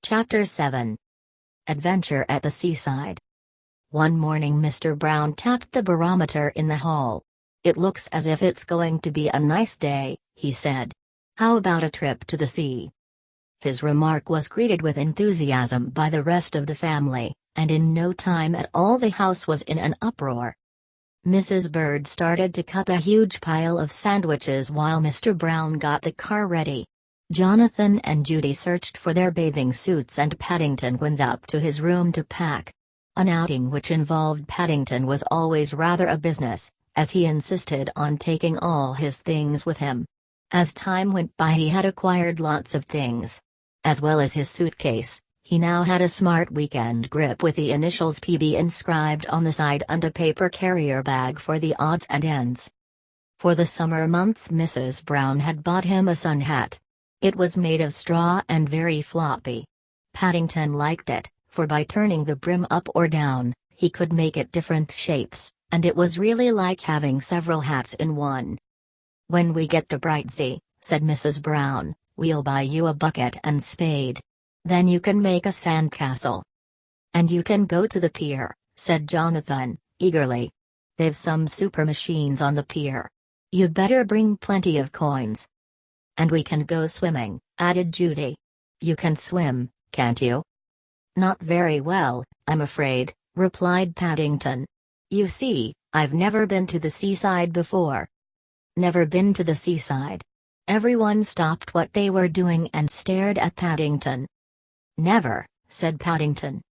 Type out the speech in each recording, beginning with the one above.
Chapter 7. Adventure at the Seaside. One morning Mr. Brown tapped the barometer in the hall. "It looks as if it's going to be a nice day," he said. "How about a trip to the sea?" His remark was greeted with enthusiasm by the rest of the family, and in no time at all the house was in an uproar. Mrs. Bird started to cut a huge pile of sandwiches while Mr. Brown got the car ready. Jonathan and Judy searched for their bathing suits and Paddington went up to his room to pack. An outing which involved Paddington was always rather a business, as he insisted on taking all his things with him. As time went by he had acquired lots of things. As well as his suitcase, he now had a smart weekend grip with the initials PB inscribed on the side and a paper carrier bag for the odds and ends. For the summer months Mrs. Brown had bought him a sun hat. It was made of straw and very floppy. Paddington liked it, for by turning the brim up or down, he could make it different shapes, and it was really like having several hats in one. "When we get to Brightsea," said Mrs. Brown, "we'll buy you a bucket and spade. Then you can make a sandcastle." "And you can go to the pier," said Jonathan, eagerly. "They've some super machines on the pier. You'd better bring plenty of coins." "And we can go swimming," added Judy. "You can swim, can't you?" "Not very well, I'm afraid," replied Paddington. "You see, I've never been to the seaside before." "Never been to the seaside?" Everyone stopped what they were doing and stared at Paddington. "Never," said Paddington.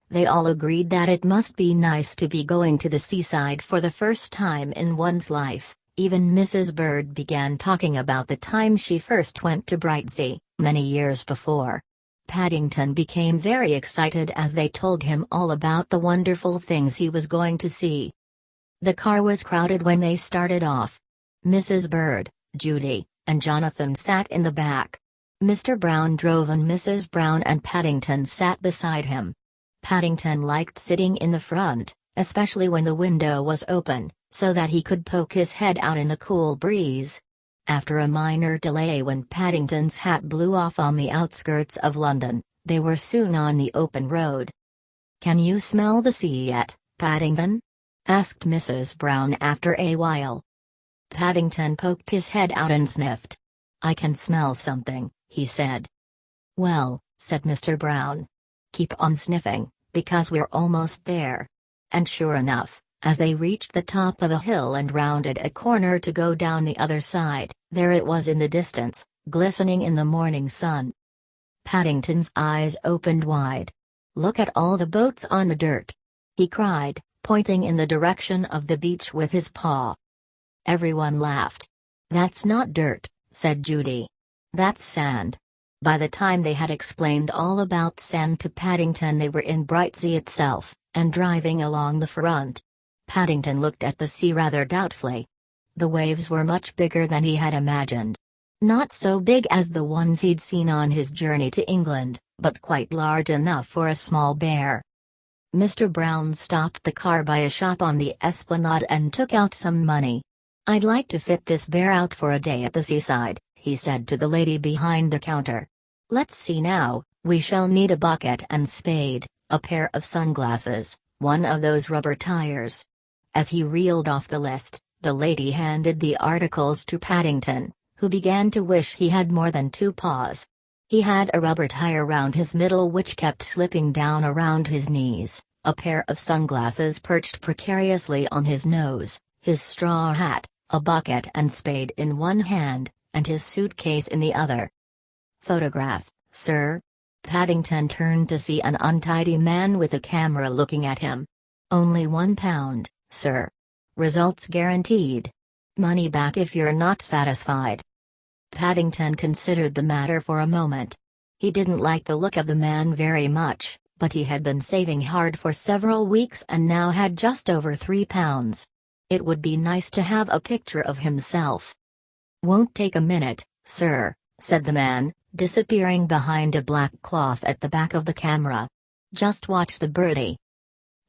They all agreed that it must be nice to be going to the seaside for the first time in one's life. Even Mrs. Bird began talking about the time she first went to Brightsea, many years before. Paddington became very excited as they told him all about the wonderful things he was going to see. The car was crowded when they started off. Mrs. Bird, Judy, and Jonathan sat in the back. Mr. Brown drove and Mrs. Brown and Paddington sat beside him. Paddington liked sitting in the front, especially when the window was open, so that he could poke his head out in the cool breeze. After a minor delay when Paddington's hat blew off on the outskirts of London, they were soon on the open road. "Can you smell the sea yet, Paddington?" asked Mrs. Brown after a while. Paddington poked his head out and sniffed. "I can smell something," he said. "Well," said Mr. Brown, "keep on sniffing, because we're almost there." And sure enough, as they reached the top of a hill and rounded a corner to go down the other side, there it was in the distance, glistening in the morning sun. Paddington's eyes opened wide. "Look at all the boats on the dirt!" he cried, pointing in the direction of the beach with his paw. Everyone laughed. "That's not dirt," said Judy. "That's sand." By the time they had explained all about sand to Paddington they were in Brightsea itself, and driving along the front. Paddington looked at the sea rather doubtfully. The waves were much bigger than he had imagined. Not so big as the ones he'd seen on his journey to England, but quite large enough for a small bear. Mr. Brown stopped the car by a shop on the Esplanade and took out some money. "I'd like to fit this bear out for a day at the seaside," he said to the lady behind the counter. "Let's see now, we shall need a bucket and spade, a pair of sunglasses, one of those rubber tires." As he reeled off the list, the lady handed the articles to Paddington, who began to wish he had more than two paws. He had a rubber tire round his middle which kept slipping down around his knees, a pair of sunglasses perched precariously on his nose, his straw hat, a bucket and spade in one hand, and his suitcase in the other. "Photograph, sir?" Paddington turned to see an untidy man with a camera looking at him. "Only £1, sir. Results guaranteed. Money back if you're not satisfied." Paddington considered the matter for a moment. He didn't like the look of the man very much, but he had been saving hard for several weeks and now had just over £3. It would be nice to have a picture of himself. "Won't take a minute, sir," said the man, disappearing behind a black cloth at the back of the camera. "Just watch the birdie."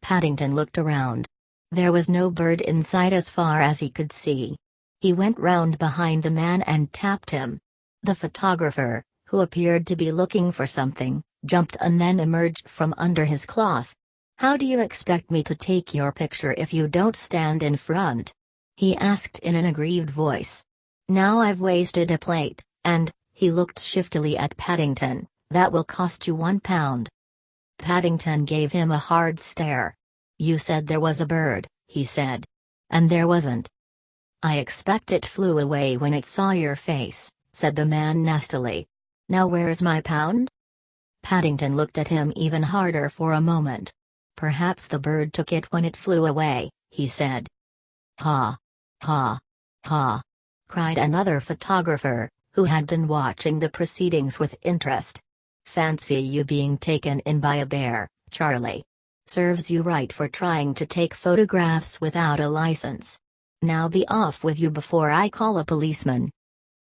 Paddington looked around. There was no bird in sight as far as he could see. He went round behind the man and tapped him. The photographer, who appeared to be looking for something, jumped and then emerged from under his cloth. "How do you expect me to take your picture if you don't stand in front?" he asked in an aggrieved voice. "Now I've wasted a plate, and," he looked shiftily at Paddington, "that will cost you £1." Paddington gave him a hard stare. "You said there was a bird," he said. "And there wasn't." "I expect it flew away when it saw your face," said the man nastily. "Now where's my £1?" Paddington looked at him even harder for a moment. "Perhaps the bird took it when it flew away," he said. "Ha! Ha! Ha!" cried another photographer, who had been watching the proceedings with interest. "Fancy you being taken in by a bear, Charlie. Serves you right for trying to take photographs without a license. Now be off with you before I call a policeman."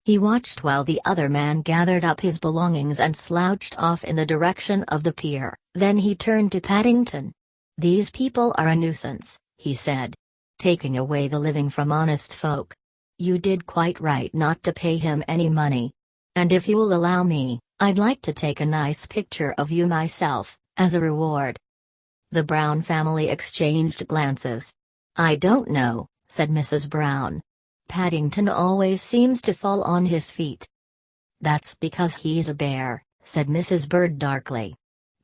He watched while the other man gathered up his belongings and slouched off in the direction of the pier, then he turned to Paddington. "These people are a nuisance," he said. "Taking away the living from honest folk. You did quite right not to pay him any money. And if you'll allow me, I'd like to take a nice picture of you myself, as a reward." The Brown family exchanged glances. "I don't know," said Mrs. Brown. "Paddington always seems to fall on his feet." "That's because he's a bear," said Mrs. Bird darkly.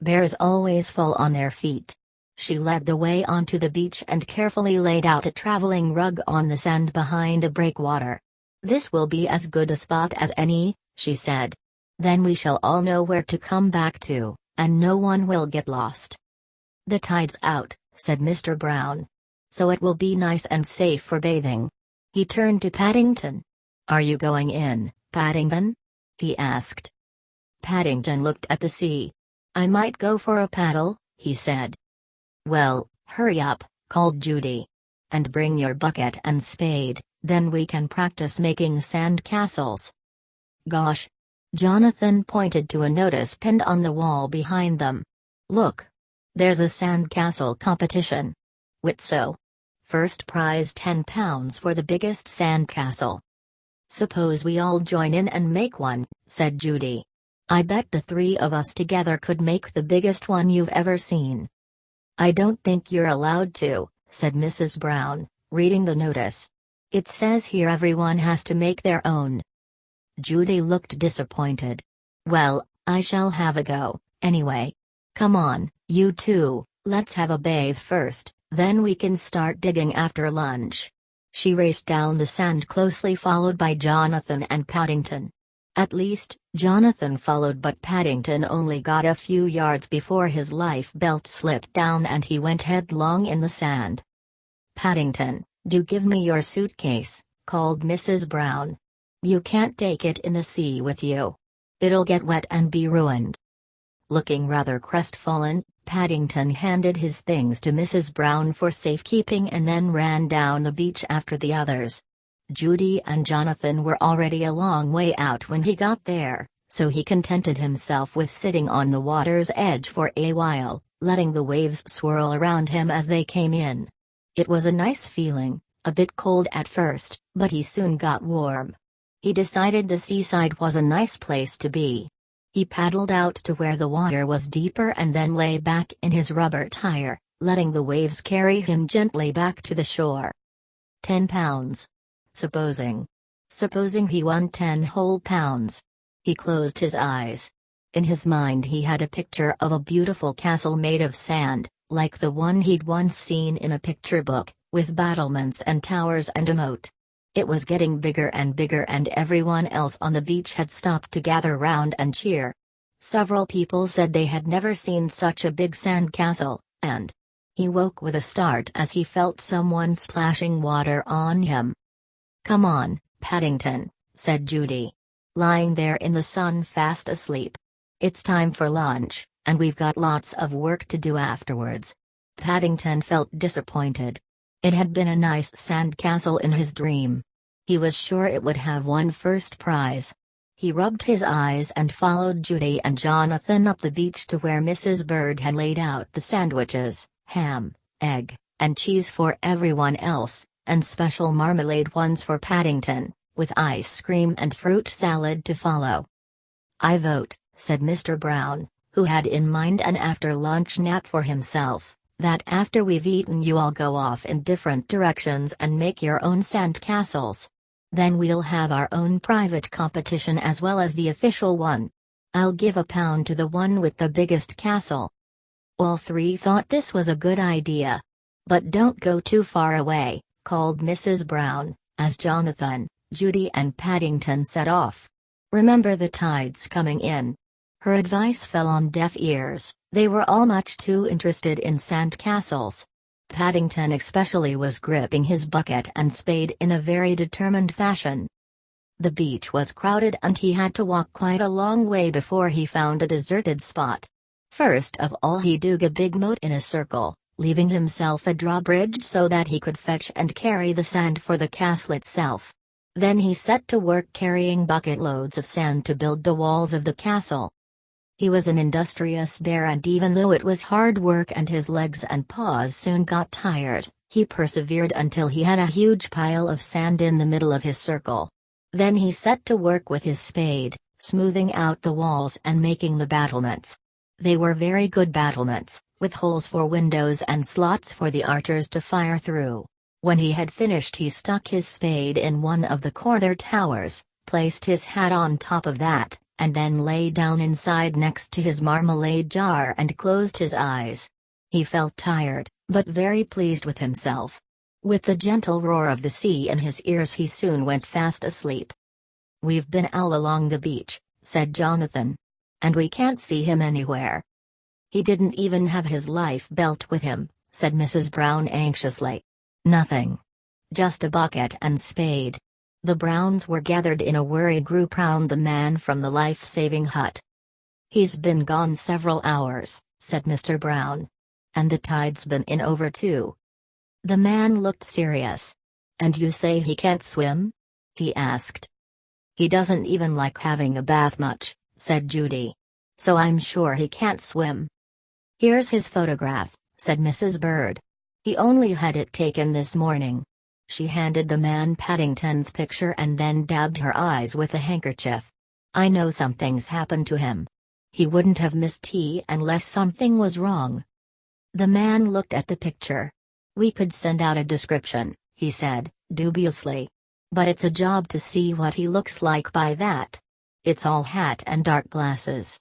"Bears always fall on their feet." She led the way onto the beach and carefully laid out a traveling rug on the sand behind a breakwater. "This will be as good a spot as any," she said. "Then we shall all know where to come back to, and no one will get lost." "The tide's out," said Mr. Brown. "So it will be nice and safe for bathing." He turned to Paddington. "Are you going in, Paddington?" he asked. Paddington looked at the sea. "I might go for a paddle," he said. "Well, hurry up," called Judy. "And bring your bucket and spade, then we can practice making sand castles." "Gosh!" Jonathan pointed to a notice pinned on the wall behind them. "Look! There's a sand castle competition. Whitso? First prize £10 for the biggest sand castle." "Suppose we all join in and make one," said Judy. "I bet the three of us together could make the biggest one you've ever seen." "I don't think you're allowed to," said Mrs. Brown, reading the notice. "It says here everyone has to make their own." Judy looked disappointed. "Well, I shall have a go, anyway. Come on, you two, let's have a bathe first, then we can start digging after lunch." She raced down the sand closely followed by Jonathan and Paddington. At least, Jonathan followed, but Paddington only got a few yards before his life belt slipped down and he went headlong in the sand. "Paddington, do give me your suitcase," called Mrs. Brown. "You can't take it in the sea with you. It'll get wet and be ruined." Looking rather crestfallen, Paddington handed his things to Mrs. Brown for safekeeping and then ran down the beach after the others. Judy and Jonathan were already a long way out when he got there, so he contented himself with sitting on the water's edge for a while, letting the waves swirl around him as they came in. It was a nice feeling, a bit cold at first, but he soon got warm. He decided the seaside was a nice place to be. He paddled out to where the water was deeper and then lay back in his rubber tire, letting the waves carry him gently back to the shore. £10. Supposing he won 10 whole pounds. He closed his eyes. In his mind he had a picture of a beautiful castle made of sand, like the one he'd once seen in a picture book, with battlements and towers and a moat. It was getting bigger and everyone else on the beach had stopped to gather round and cheer. Several people said they had never seen such a big sand castle, and he woke with a start as he felt someone splashing water on him. "Come on, Paddington," said Judy. Lying there in the sun fast asleep. "It's time for lunch, and we've got lots of work to do afterwards." Paddington felt disappointed. It had been a nice sand castle in his dream. He was sure it would have won first prize. He rubbed his eyes and followed Judy and Jonathan up the beach to where Mrs. Bird had laid out the sandwiches, ham, egg, and cheese for everyone else, and special marmalade ones for Paddington, with ice cream and fruit salad to follow. "I vote," said Mr. Brown, who had in mind an after-lunch nap for himself, that after we've eaten you all go off in different directions and make your own sand castles. Then we'll have our own private competition as well as the official one. I'll give £1 to the one with the biggest castle." All three thought this was a good idea. "But don't go too far away," called Mrs. Brown, as Jonathan, Judy and Paddington set off. "Remember the tide's coming in." Her advice fell on deaf ears. They were all much too interested in sand castles. Paddington especially was gripping his bucket and spade in a very determined fashion. The beach was crowded and he had to walk quite a long way before he found a deserted spot. First of all he dug a big moat in a circle, leaving himself a drawbridge so that he could fetch and carry the sand for the castle itself. Then he set to work carrying bucket loads of sand to build the walls of the castle. He was an industrious bear, and even though it was hard work and his legs and paws soon got tired, he persevered until he had a huge pile of sand in the middle of his circle. Then he set to work with his spade, smoothing out the walls and making the battlements. They were very good battlements, with holes for windows and slots for the archers to fire through. When he had finished he stuck his spade in one of the corner towers, placed his hat on top of that, and then lay down inside next to his marmalade jar and closed his eyes. He felt tired, but very pleased with himself. With the gentle roar of the sea in his ears he soon went fast asleep. "We've been all along the beach," said Jonathan. "And we can't see him anywhere." "He didn't even have his life belt with him," said Mrs. Brown anxiously. "Nothing. Just a bucket and spade." The Browns were gathered in a worried group round the man from the life-saving hut. "He's been gone several hours," said Mr. Brown. "And the tide's been in over too." The man looked serious. "And you say he can't swim?" he asked. "He doesn't even like having a bath much," said Judy. "So I'm sure he can't swim." "Here's his photograph," said Mrs. Bird. "He only had it taken this morning." She handed the man Paddington's picture and then dabbed her eyes with a handkerchief. "I know something's happened to him. He wouldn't have missed tea unless something was wrong." The man looked at the picture. "We could send out a description," he said, dubiously. "But it's a job to see what he looks like by that. It's all hat and dark glasses."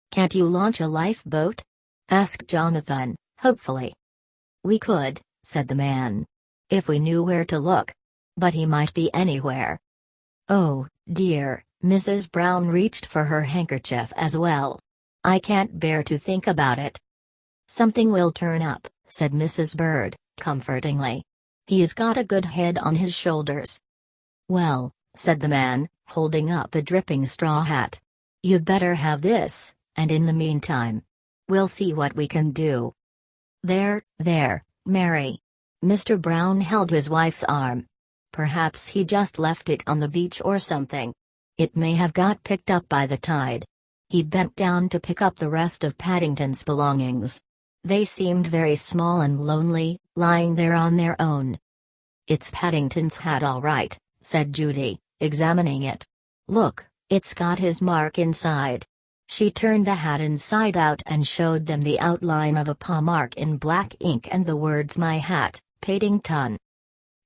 "Can't you launch a lifeboat?" asked Jonathan, hopefully. "We could," said the man. "If we knew where to look. But he might be anywhere." "Oh, dear," Mrs. Brown reached for her handkerchief as well. "I can't bear to think about it." "Something will turn up," said Mrs. Bird, comfortingly. "He's got a good head on his shoulders." "Well," said the man, holding up a dripping straw hat. "You'd better have this, and in the meantime, we'll see what we can do." There, Mary." Mr. Brown held his wife's arm. "Perhaps he just left it on the beach or something. It may have got picked up by the tide." He bent down to pick up the rest of Paddington's belongings. They seemed very small and lonely, lying there on their own. "It's Paddington's hat all right," said Judy, examining it. "Look, it's got his mark inside." She turned the hat inside out and showed them the outline of a paw mark in black ink and the words "My Hat, Paddington."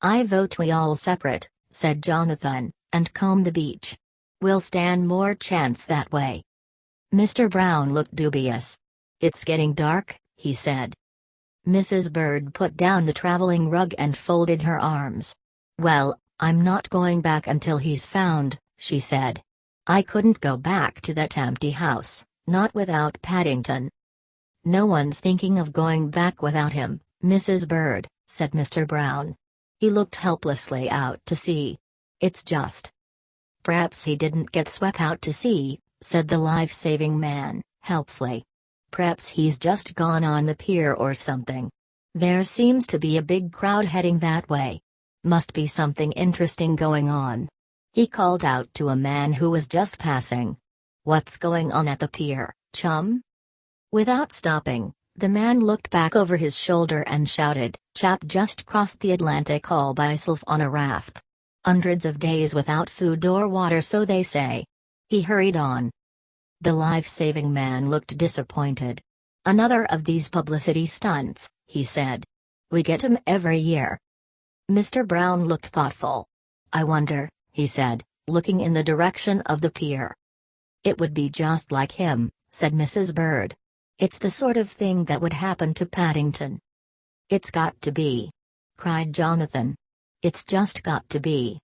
"I vote we all separate," said Jonathan, "and comb the beach. We'll stand more chance that way." Mr. Brown looked dubious. "It's getting dark," he said. Mrs. Bird put down the traveling rug and folded her arms. "Well, I'm not going back until he's found," she said. "I couldn't go back to that empty house, not without Paddington." "No one's thinking of going back without him, Mrs. Bird," said Mr. Brown. He looked helplessly out to sea. "It's just. Perhaps he didn't get swept out to sea," said the life-saving man, helpfully. "Perhaps he's just gone on the pier or something. There seems to be a big crowd heading that way. Must be something interesting going on." He called out to a man who was just passing. "What's going on at the pier, chum?" Without stopping, the man looked back over his shoulder and shouted, "Chap just crossed the Atlantic all by himself on a raft. Hundreds of days without food or water, so they say." He hurried on. The life-saving man looked disappointed. "Another of these publicity stunts," he said. "We get 'em every year." Mr. Brown looked thoughtful. "I wonder," he said, looking in the direction of the pier. "It would be just like him," said Mrs. Bird. "It's the sort of thing that would happen to Paddington." "It's got to be!" cried Jonathan. "It's just got to be."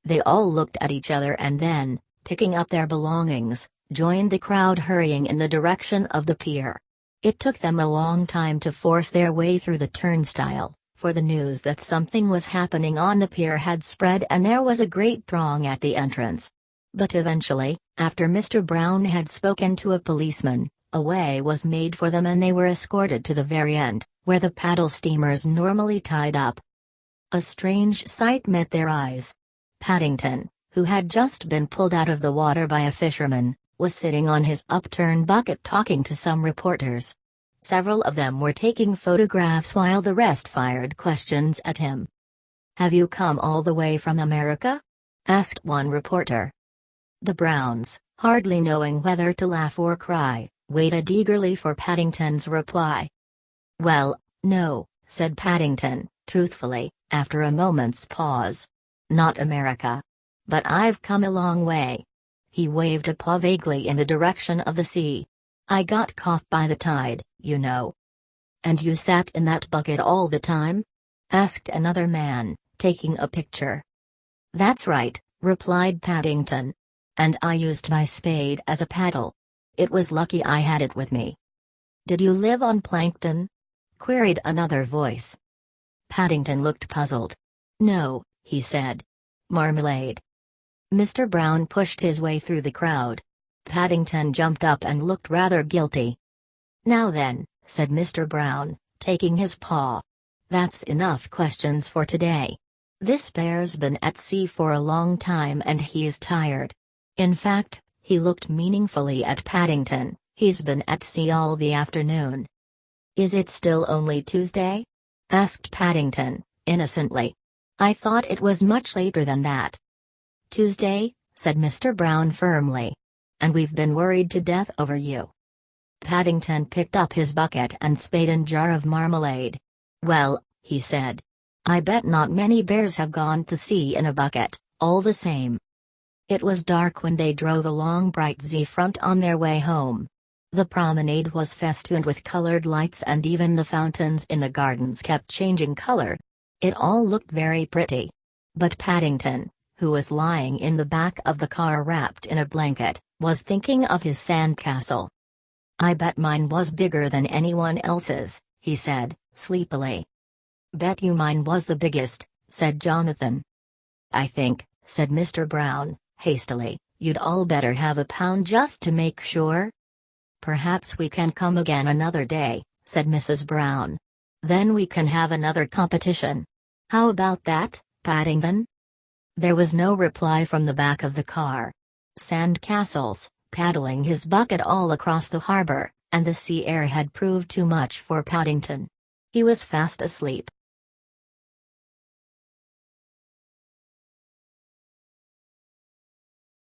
They all looked at each other and then, picking up their belongings, joined the crowd hurrying in the direction of the pier. It took them a long time to force their way through the turnstile, for the news that something was happening on the pier had spread and there was a great throng at the entrance. But eventually, after Mr. Brown had spoken to a policeman, a way was made for them and they were escorted to the very end, where the paddle steamers normally tied up. A strange sight met their eyes. Paddington, who had just been pulled out of the water by a fisherman, was sitting on his upturned bucket talking to some reporters. Several of them were taking photographs while the rest fired questions at him. "Have you come all the way from America?" asked one reporter. The Browns, hardly knowing whether to laugh or cry, waited eagerly for Paddington's reply. "Well, no," said Paddington, truthfully, after a moment's pause. "Not America. But I've come a long way." He waved a paw vaguely in the direction of the sea. "I got caught by the tide, you know." "And you sat in that bucket all the time?" asked another man, taking a picture. "That's right," replied Paddington. "And I used my spade as a paddle. It was lucky I had it with me." "Did you live on plankton?" queried another voice. Paddington looked puzzled. "No," he said. "Marmalade." Mr. Brown pushed his way through the crowd. Paddington jumped up and looked rather guilty. "Now then," said Mr. Brown, taking his paw. "That's enough questions for today. This bear's been at sea for a long time and he's tired. In fact," he looked meaningfully at Paddington, "he's been at sea all the afternoon." "Is it still only Tuesday?" asked Paddington, innocently. "I thought it was much later than that." "Tuesday," said Mr. Brown firmly. "And we've been worried to death over you." Paddington picked up his bucket and spade and jar of marmalade. "Well," he said, "I bet not many bears have gone to sea in a bucket, all the same." It was dark when they drove along bright Z-front on their way home. The promenade was festooned with colored lights and even the fountains in the gardens kept changing color. It all looked very pretty. But Paddington, who was lying in the back of the car wrapped in a blanket, was thinking of his sandcastle. "I bet mine was bigger than anyone else's," he said, sleepily. "Bet you mine was the biggest," said Jonathan. "I think," said Mr. Brown, hastily, "you'd all better have a pound just to make sure." "Perhaps we can come again another day," said Mrs. Brown. "Then we can have another competition. How about that, Paddington?" There was no reply from the back of the car. Sandcastles, paddling his bucket all across the harbor, and the sea air had proved too much for Paddington. He was fast asleep.